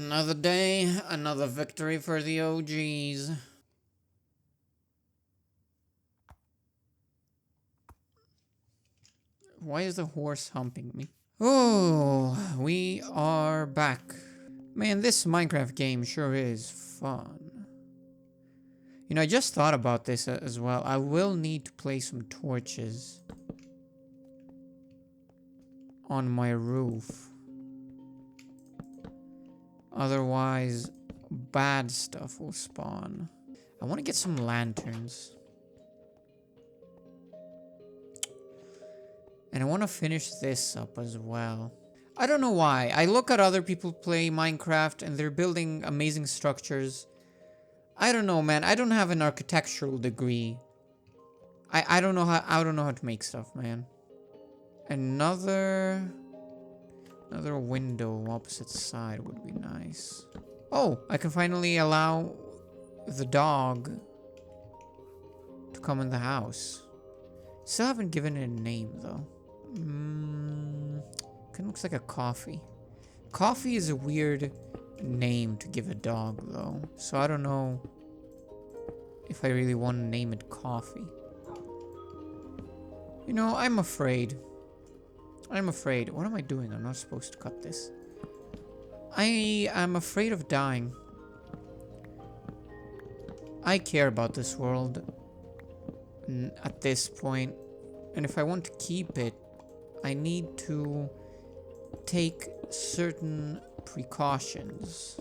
Another day, another victory for the OGs. Why is the horse humping me? Oh, we are back. Man, this Minecraft game sure is fun. You know, I just thought about this as well. I will need to place some torches on my roof. Otherwise, bad stuff will spawn. I want to get some lanterns. And I want to finish this up as well. I don't know why. I look at other people play Minecraft and they're building amazing structures. I don't know, man. I don't have an architectural degree. I don't know how to make stuff, man. Another window opposite side would be nice. Oh, I can finally allow the dog to come in the house. Still haven't given it a name though. Kind of looks like a coffee. Coffee is a weird name to give a dog though, so I don't know if I really want to name it Coffee. You know, I'm afraid. What am I doing? I'm not supposed to cut this. I am afraid of dying. I care about this world at this point, and if I want to keep it, I need to take certain precautions.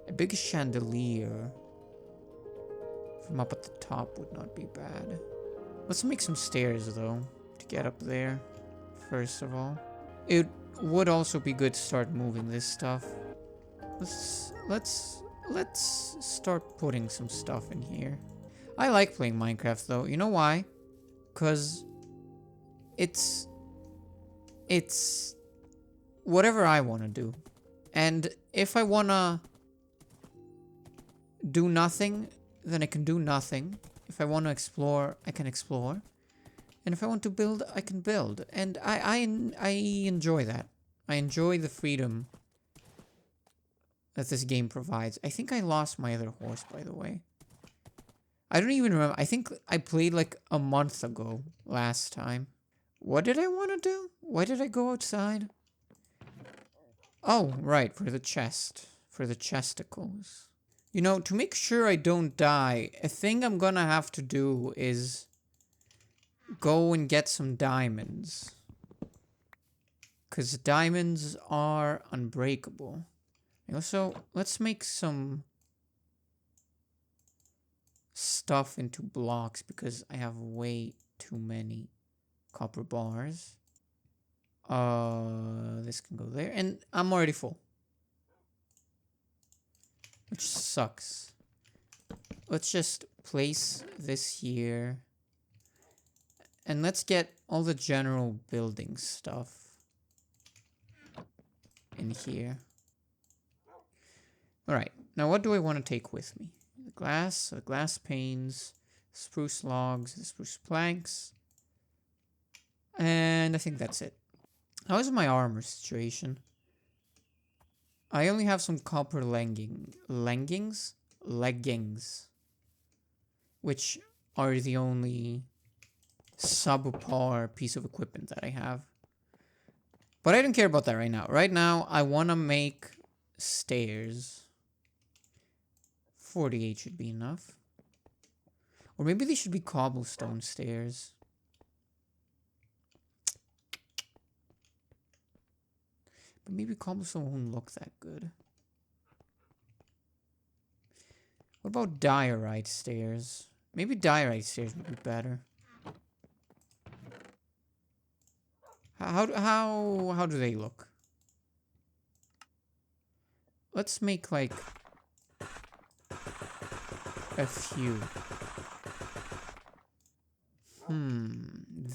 A big chandelier from up at the top would not be bad. Let's make some stairs though to get up there. First of all, it would also be good to start moving this stuff. Let's start putting some stuff in here. I like playing Minecraft though. You know why? 'Cause it's whatever I want to do. And if I want to do nothing, then I can do nothing. If I want to explore, I can explore. And if I want to build, I can build. And I enjoy that. I enjoy the freedom that this game provides. I think I lost my other horse, by the way. I don't even remember. I think I played like a month ago last time. What did I want to do? Why did I go outside? Oh, right, for the chest. For the chesticles. You know, to make sure I don't die, a thing I'm gonna have to do is go and get some diamonds. 'Cause diamonds are unbreakable. Also, let's make some stuff into blocks because I have way too many copper bars. This can go there, and I'm already full, which sucks. Let's just place this here, and let's get all the general building stuff in here. Alright, now what do I want to take with me? The glass panes, spruce logs, the spruce planks, and I think that's it. How is my armor situation? I only have some copper leggings, which are the only subpar piece of equipment that I have. But I don't care about that right now. Right now, I want to make stairs. 48 should be enough. Or maybe they should be cobblestone stairs. But maybe cobblestone won't look that good. What about diorite stairs? Maybe diorite stairs would be better. How do they look? Let's make like a few.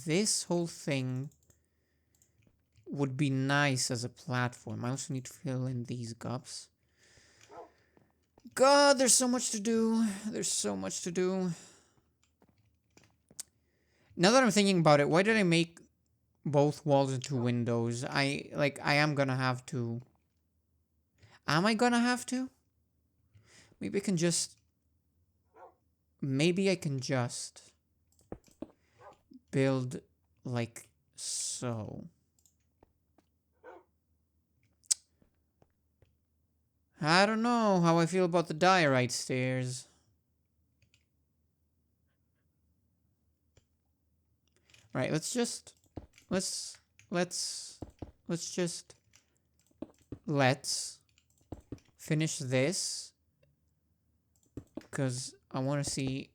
This whole thing would be nice as a platform. I also need to fill in these gaps. God, there's so much to do. There's so much to do. Now that I'm thinking about it, why did I make both walls into windows. I am gonna have to. Am I gonna have to? Maybe I can just. Maybe I can just build like so. I don't know how I feel about the diorite stairs. Right, let's just let's finish this, because I want to see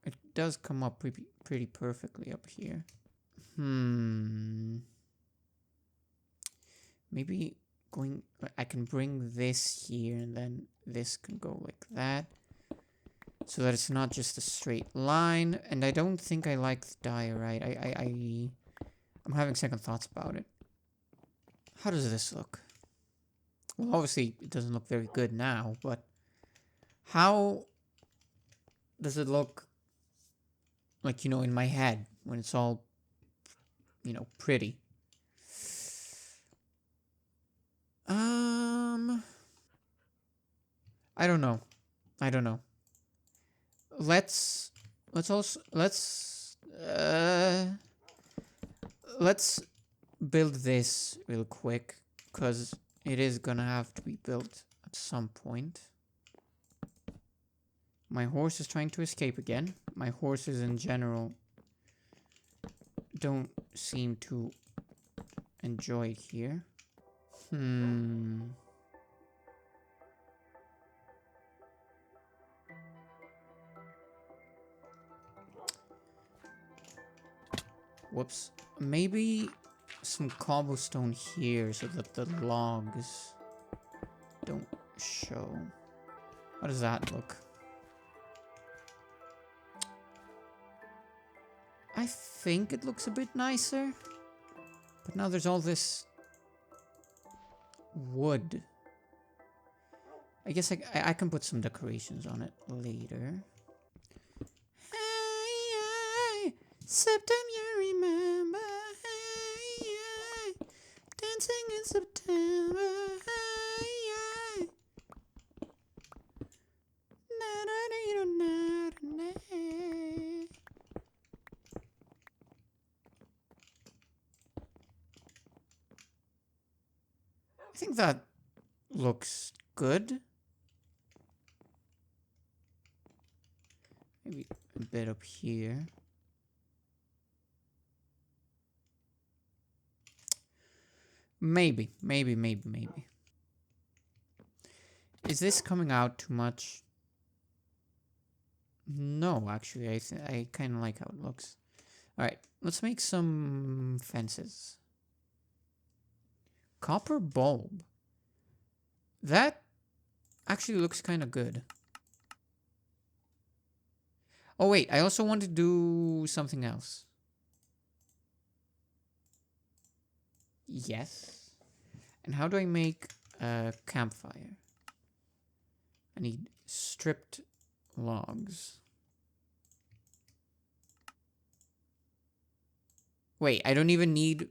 it does come up pretty perfectly up here. Maybe I can bring this here, and then this can go like that, so that it's not just a straight line. And I don't think I like the diorite. I'm having second thoughts about it. How does this look? Well, obviously it doesn't look very good now, but how does it look, like, you know, in my head when it's all, you know, pretty? I don't know. Let's build this real quick, because it is gonna have to be built at some point. My horse is trying to escape again. My horses in general don't seem to enjoy it here. Whoops. Maybe some cobblestone here so that the logs don't show. How does that look? I think it looks a bit nicer. But now there's all this wood. I guess I can put some decorations on it later. Hey, September, remember. Hey, dancing in September. Hey, I think that looks good. Maybe a bit up here. Maybe. Is this coming out too much? No, actually, I kind of like how it looks. Alright, let's make some fences. Copper bulb. That actually looks kind of good. Oh wait, I also want to do something else. Yes. And how do I make a campfire? I need stripped logs. Wait, I don't even need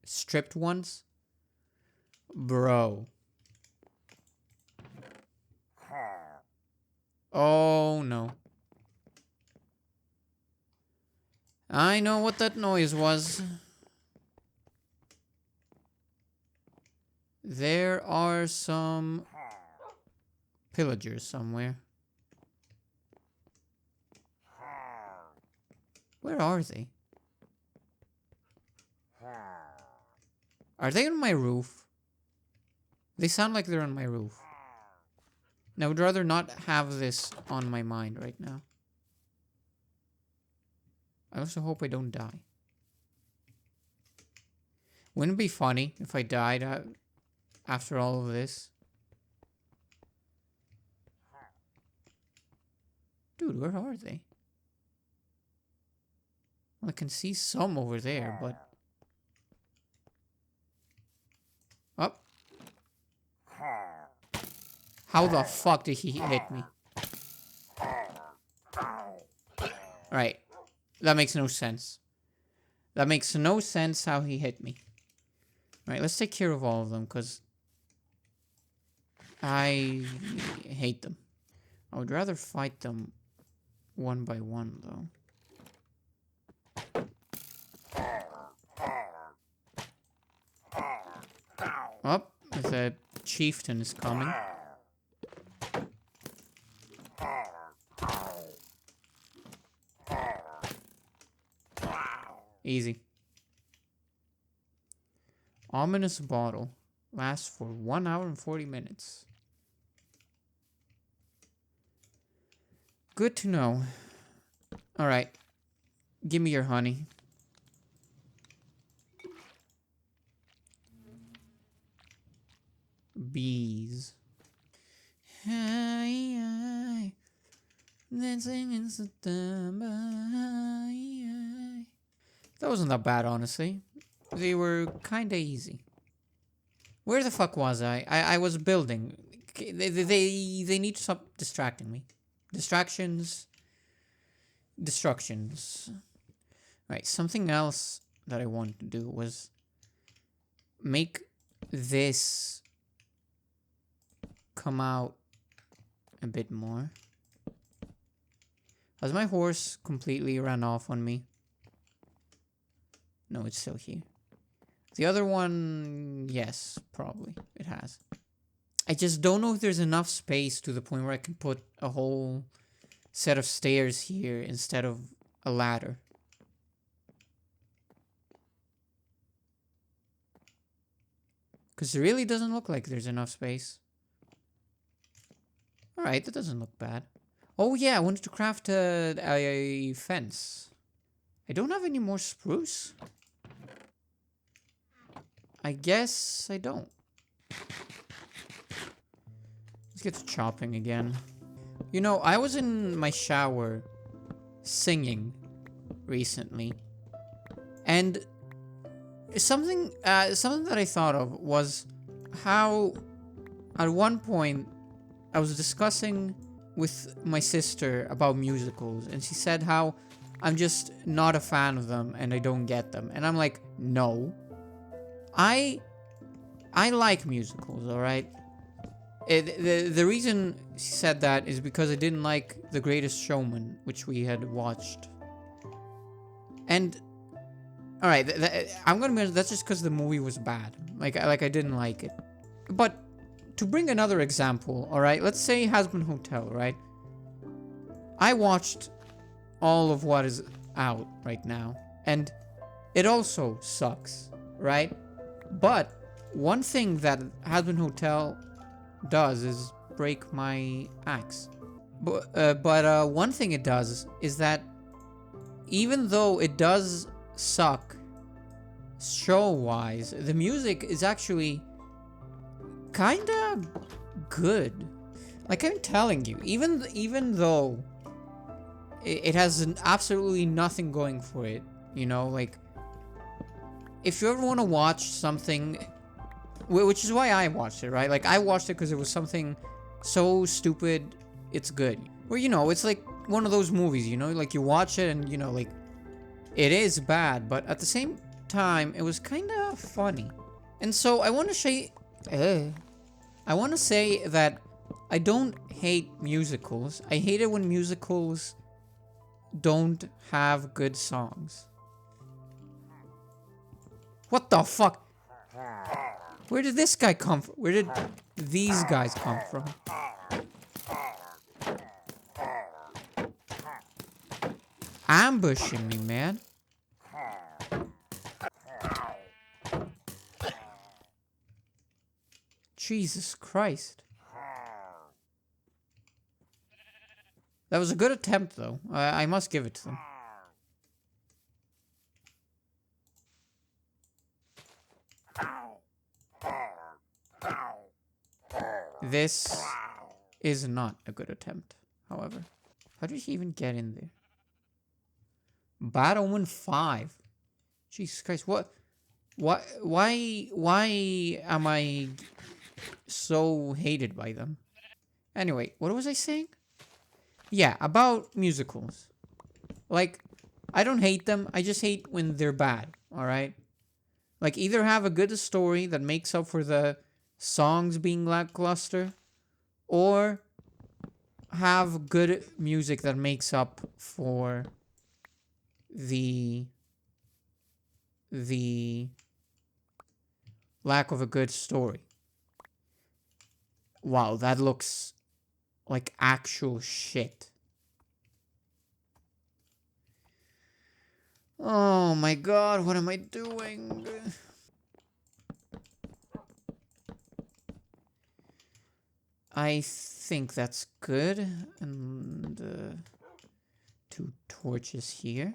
stripped ones? Bro. Oh no. I know what that noise was. There are some pillagers somewhere. Where are they? Are they on my roof? They sound like they're on my roof. And I would rather not have this on my mind right now. I also hope I don't die. Wouldn't it be funny if I died after all of this? Dude, where are they? Well, I can see some over there, but... Oh. How the fuck did he hit me? Right. That makes no sense. That makes no sense how he hit me. Alright, let's take care of all of them, because I hate them. I would rather fight them one by one, though. Oh, the chieftain is coming. Easy. Ominous bottle. Lasts for 1 hour and 40 minutes. Good to know. Alright. Give me your honey. Bees. Hi, hi. Dancing in September. Hi, hi. That wasn't that bad, honestly. They were kinda easy. Where the fuck was I? I was building. They need to stop distracting me. Distractions. Destructions. Right, something else that I wanted to do was make this come out a bit more. Has my horse completely run off on me? No, it's still here. The other one, yes, probably. It has. I just don't know if there's enough space to the point where I can put a whole set of stairs here instead of a ladder. Because it really doesn't look like there's enough space. Alright, that doesn't look bad. Oh yeah, I wanted to craft a fence. I don't have any more spruce. I guess I don't. Let's get to chopping again. You know, I was in my shower singing recently. And something that I thought of was how at one point I was discussing with my sister about musicals, and she said how I'm just not a fan of them and I don't get them. And I'm like, no. I like musicals, alright? The reason she said that is because I didn't like The Greatest Showman, which we had watched. And alright, I'm gonna be honest, that's just because the movie was bad. Like I didn't like it. But to bring another example, alright, let's say Hazbin Hotel, right? I watched all of what is out right now, and it also sucks, right? But one thing that Hazbin Hotel does is break my axe. But one thing it does is that even though it does suck show-wise, the music is actually kinda good. Like I'm telling you, even though it has absolutely nothing going for it, you know, like if you ever want to watch something, which is why I watched it, right? Like I watched it because it was something so stupid, it's good. Or you know, it's like one of those movies, you know, like you watch it and you know, like it is bad, but at the same time, it was kind of funny. And so I want to say, that I don't hate musicals. I hate it when musicals don't have good songs. What the fuck? Where did this guy come from? Where did these guys come from? Ambushing me, man. Jesus Christ. That was a good attempt, though. I must give it to them. This is not a good attempt, however. How did he even get in there? Bad Omen 5. Jesus Christ, what? Why am I so hated by them? Anyway, what was I saying? Yeah, about musicals. Like, I don't hate them. I just hate when they're bad. All right. Like either have a good story that makes up for the songs being lackluster, or have good music that makes up for the the lack of a good story. Wow, that looks like actual shit. Oh my god, what am I doing? I think that's good. And 2 torches here.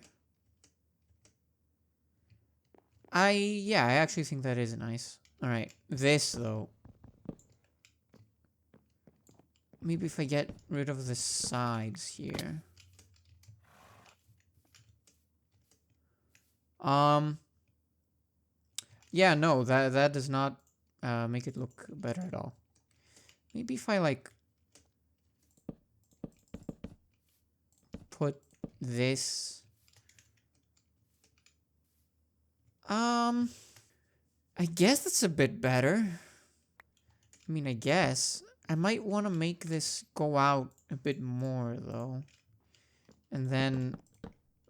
Yeah, I actually think that is nice. Alright, this though. Maybe if I get rid of the sides here. Yeah, no, that does not make it look better at all. Maybe if I like put this I guess that's a bit better. I mean, I guess I might want to make this go out a bit more though. And then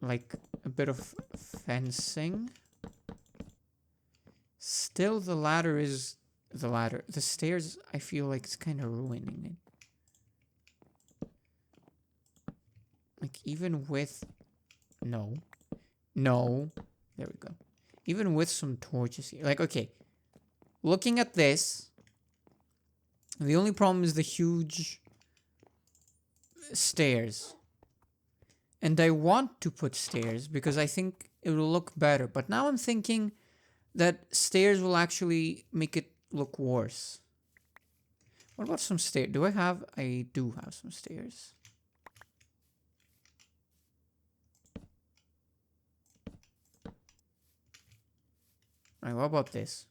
like a bit of fencing. Still the ladder is the ladder. The stairs, I feel like it's kind of ruining it. Like even with no. There we go. Even with some torches here. Like, okay. Looking at this, the only problem is the huge stairs. And I want to put stairs because I think it will look better. But now I'm thinking that stairs will actually make it look worse. What about some stairs? Do I have? I do have some stairs. Alright, what about this?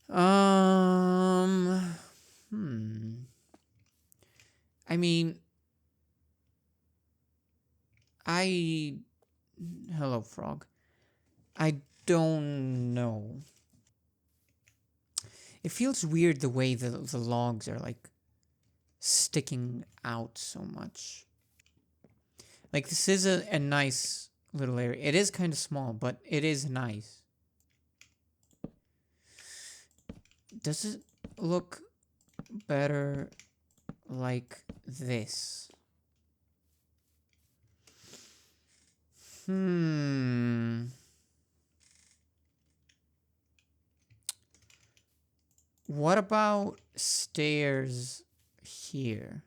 I mean, hello, frog. I don't know. It feels weird the way the logs are like sticking out so much. Like this is a nice little area. It is kind of small, but it is nice. Does it look better like this? What about stairs here?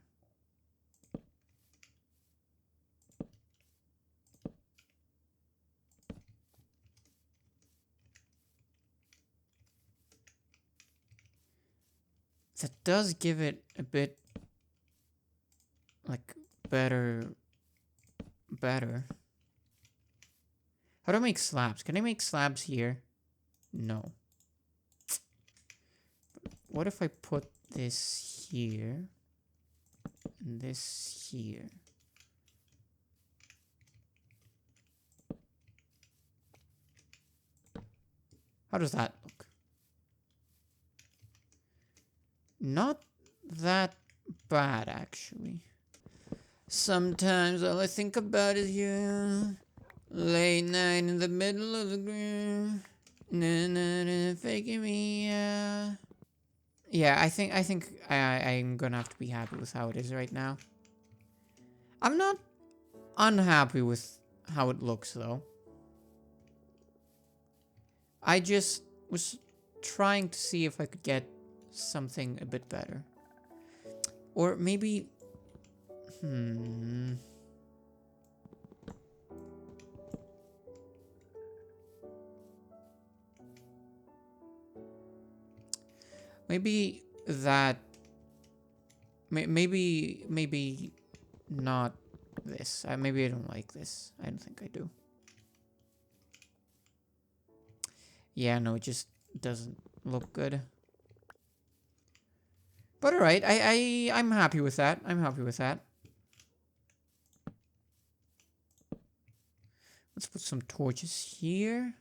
That does give it a bit like better. How do I make slabs? Can I make slabs here? No. What if I put this here and this here? How does that look? Not that bad, actually. Sometimes all I think about is you. Late night in the middle of the groove. Na faking me, yeah. Yeah, I think I'm gonna have to be happy with how it is right now. I'm not unhappy with how it looks though. I just was trying to see if I could get something a bit better. Or maybe maybe that maybe not this. Maybe I don't like this. I don't think I do. Yeah, no, it just doesn't look good. But alright, I'm happy with that. I'm happy with that. Let's put some torches here.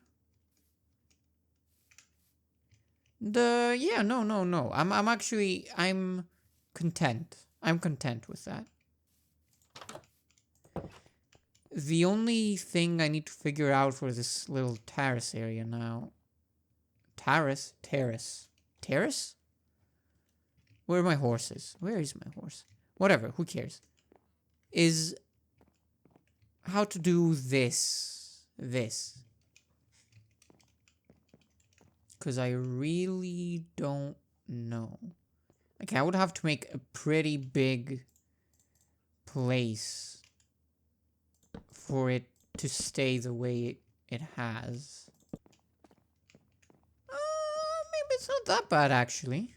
Yeah, no. I'm content. I'm content with that. The only thing I need to figure out for this little terrace area now. Terrace? Terrace? Where are my horses? Where is my horse? Whatever, who cares? Is how to do this. Because I really don't know. Like, I would have to make a pretty big place for it to stay the way it has. Maybe it's not that bad, actually.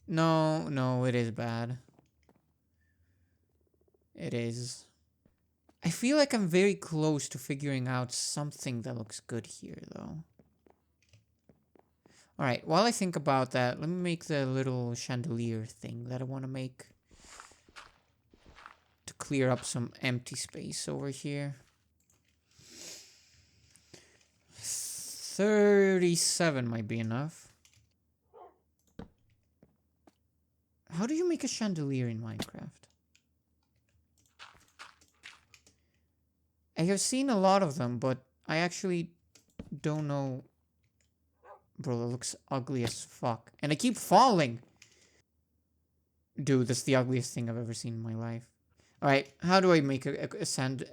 No, it is bad. It is. I feel like I'm very close to figuring out something that looks good here, though. Alright, while I think about that, let me make the little chandelier thing that I want to make. To clear up some empty space over here. 37 might be enough. How do you make a chandelier in Minecraft? I have seen a lot of them, but I actually don't know. Bro, that looks ugly as fuck. And I keep falling! Dude, that's the ugliest thing I've ever seen in my life. Alright, how do I make a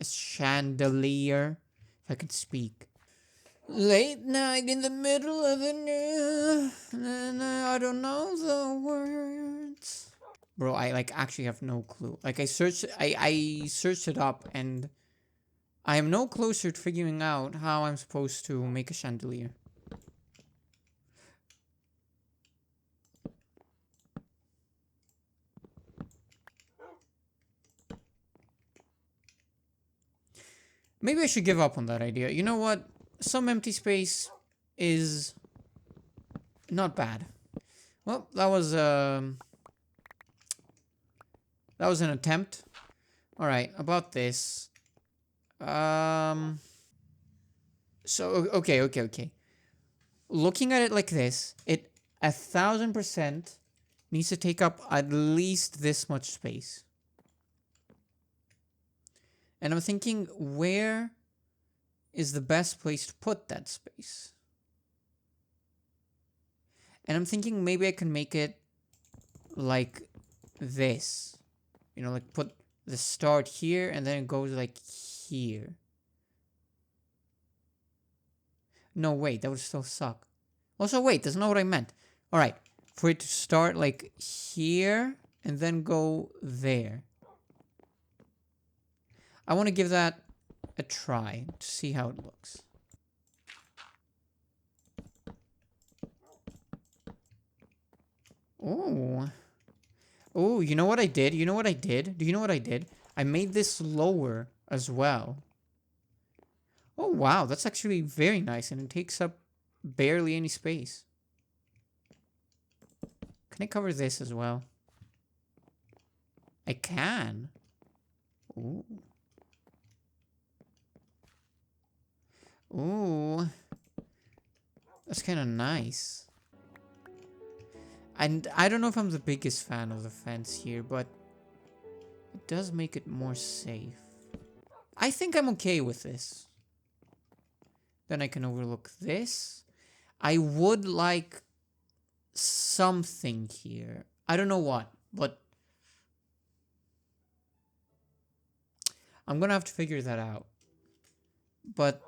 chandelier? If I could speak. Late night in the middle of the night, and I don't know the words. Bro, I like actually have no clue. Like I searched it up and I am no closer to figuring out how I'm supposed to make a chandelier. Maybe I should give up on that idea. You know what? Some empty space is not bad. Well, that was an attempt. All right, about this. So okay. Looking at it like this, it 1000% needs to take up at least this much space. And I'm thinking, where is the best place to put that space? And I'm thinking maybe I can make it like this. You know, like put the start here and then it goes like here. No, wait, that would still suck. Also, wait, that's not what I meant. Alright, for it to start like here and then go there. I want to give that a try to see how it looks. Oh, you know what I did? Do you know what I did? I made this lower as well. Oh, wow, that's actually very nice and it takes up barely any space. Can I cover this as well? I can. Ooh. Ooh. That's kind of nice. And I don't know if I'm the biggest fan of the fence here, but it does make it more safe. I think I'm okay with this. Then I can overlook this. I would like something here. I don't know what, but I'm gonna have to figure that out. But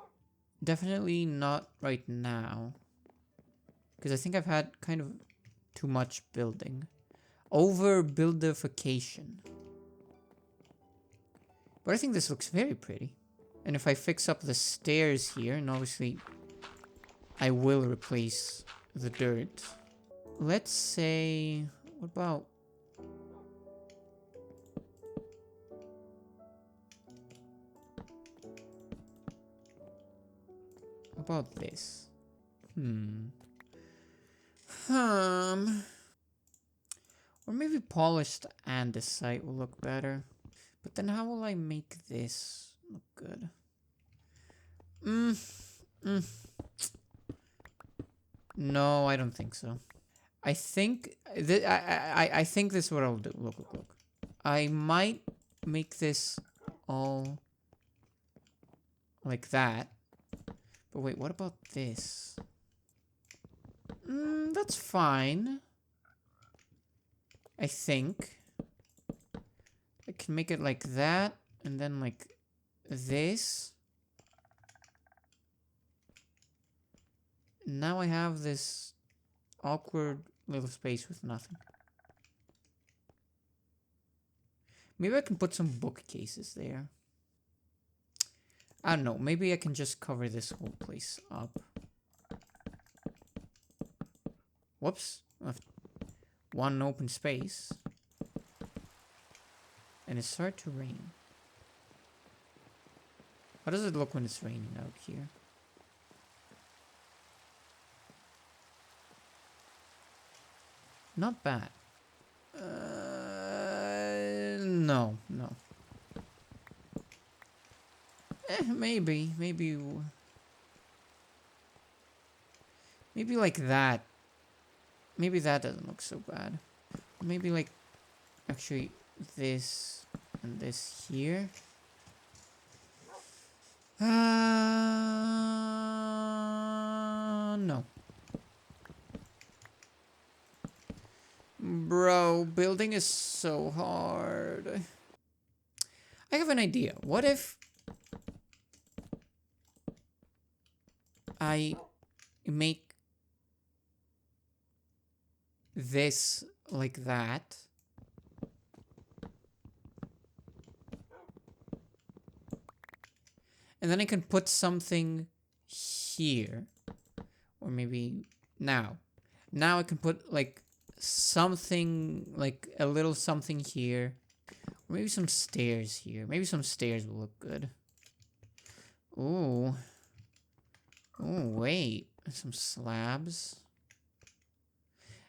definitely not right now. Because I think I've had kind of too much building. Over-buildification. But I think this looks very pretty. And if I fix up the stairs here, and obviously I will replace the dirt. Let's say, what about this? Or maybe polished andesite will look better. But then how will I make this look good? Mm, mm. No, I don't think so. I think I think this is what I'll do. Look, look, look. I might make this all like that. But wait, what about this? That's fine. I think. I can make it like that, and then like this. Now I have this awkward little space with nothing. Maybe I can put some bookcases there. I don't know. Maybe I can just cover this whole place up. Whoops. One open space. And it started to rain. How does it look when it's raining out here? Not bad. No, no. Maybe like that. Maybe that doesn't look so bad. Maybe like, actually, this and this here. No. Bro, building is so hard. I have an idea. What if I make this like that? And then I can put something here. Or maybe now. Now I can put like something, like a little something here. Or maybe some stairs here. Maybe some stairs will look good. Ooh. Oh, wait. Some slabs.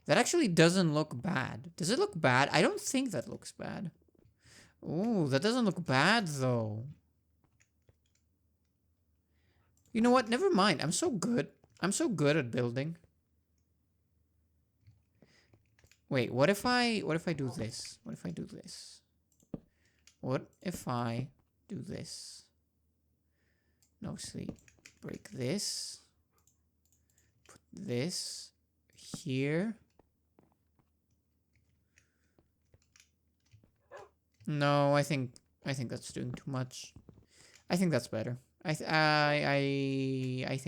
That actually doesn't look bad. Does it look bad? I don't think that looks bad. Ooh, that doesn't look bad though. You know what? Never mind. I'm so good. I'm so good at building. Wait, what if I do this? What if I do this? What if I do this? No sleep. Break this. Put this here. No, I think that's doing too much. I think that's better. I think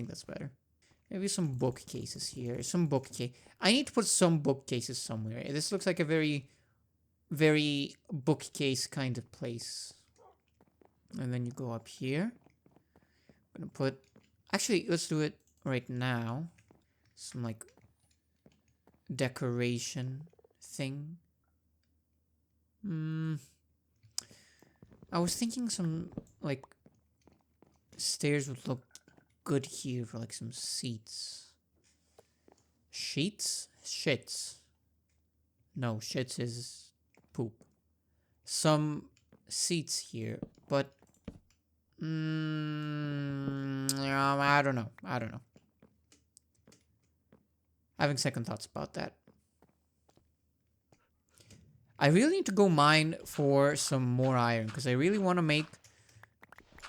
that's better. Maybe some bookcases here. Some bookcase. I need to put some bookcases somewhere. This looks like a very, very bookcase kind of place. And then you go up here. I'm gonna put. Actually, let's do it right now. Some like decoration thing. I was thinking some like stairs would look good here for like some seats. Sheets? Shits. No, shits is poop. Some seats here, but I don't know. I don't know. Having second thoughts about that. I really need to go mine for some more iron because I really want to make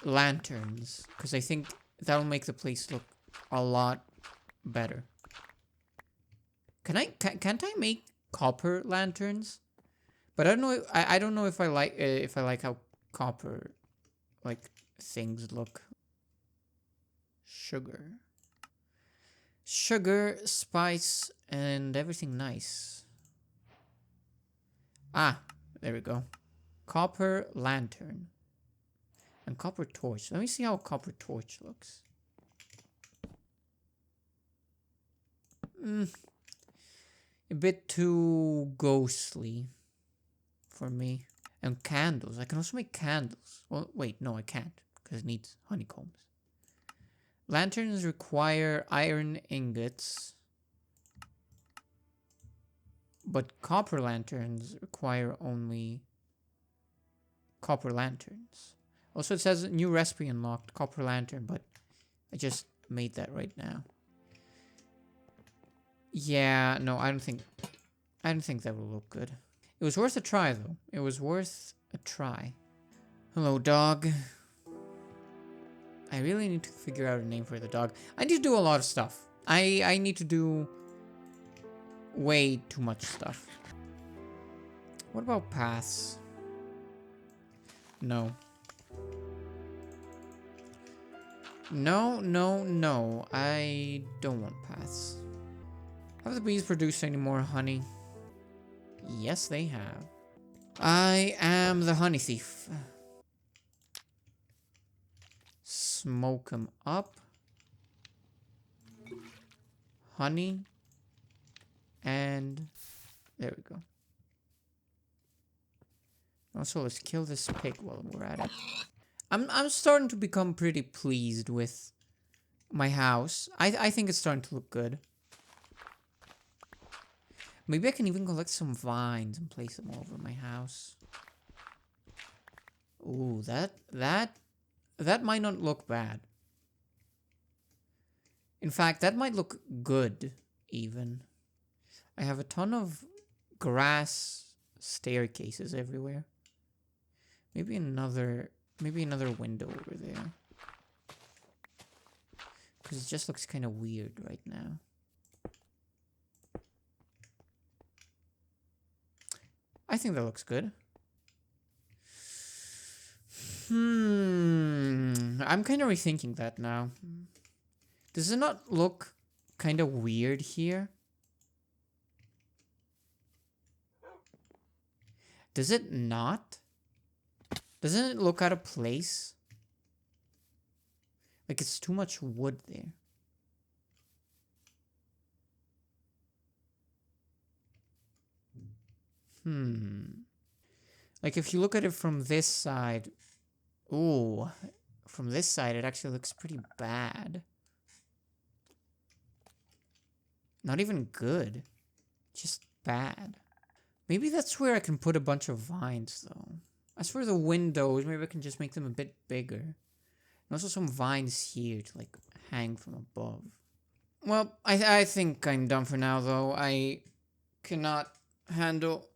lanterns because I think that'll make the place look a lot better. Can't I make copper lanterns? But I don't know. I don't know if I like how copper like things look. Sugar, spice, and everything nice. Ah, there we go. Copper lantern. And copper torch. Let me see how a copper torch looks. A bit too ghostly for me. And candles. I can also make candles. Well, wait, no, I can't. Because it needs honeycombs. Lanterns require iron ingots. But copper lanterns require only copper lanterns. Also, it says new recipe unlocked, copper lantern, but I just made that right now. Yeah, no, I don't think that will look good. It was worth a try, though. It was worth a try. Hello, dog. I really need to figure out a name for the dog. I need to do a lot of stuff. I need to do way too much stuff. What about paths? No. No, no, no. I don't want paths. Have the bees produced any more honey? Yes, they have. I am the honey thief. Smoke them up. Honey. And there we go. Also, let's kill this pig while we're at it. I'm starting to become pretty pleased with my house. I think it's starting to look good. Maybe I can even collect some vines and place them all over my house. Ooh, that might not look bad. In fact, that might look good, even. I have a ton of grass staircases everywhere. Maybe another window over there. Because it just looks kind of weird right now. I think that looks good. I'm kind of rethinking that now. Does it not look kind of weird here? Does it not? Doesn't it look out of place? Like it's too much wood there. Like if you look at it from this side, ooh, from this side it actually looks pretty bad. Not even good, just bad. Maybe that's where I can put a bunch of vines though. As for the windows, maybe I can just make them a bit bigger. And also some vines here to like hang from above. Well, I think I'm done for now though. I cannot handle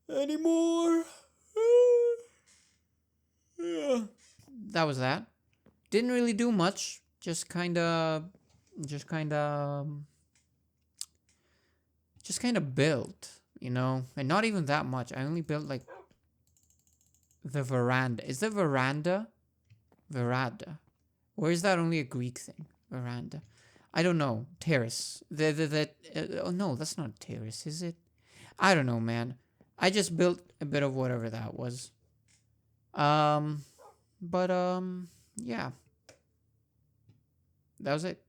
anymore. Yeah. That was that. Didn't really do much. Just kind of built, you know, and not even that much. I only built like the veranda. Is the veranda? Veranda. Or is that only a Greek thing? Veranda. I don't know. Terrace. Oh no, that's not a terrace, is it? I don't know, man. I just built a bit of whatever that was. Yeah. That was it.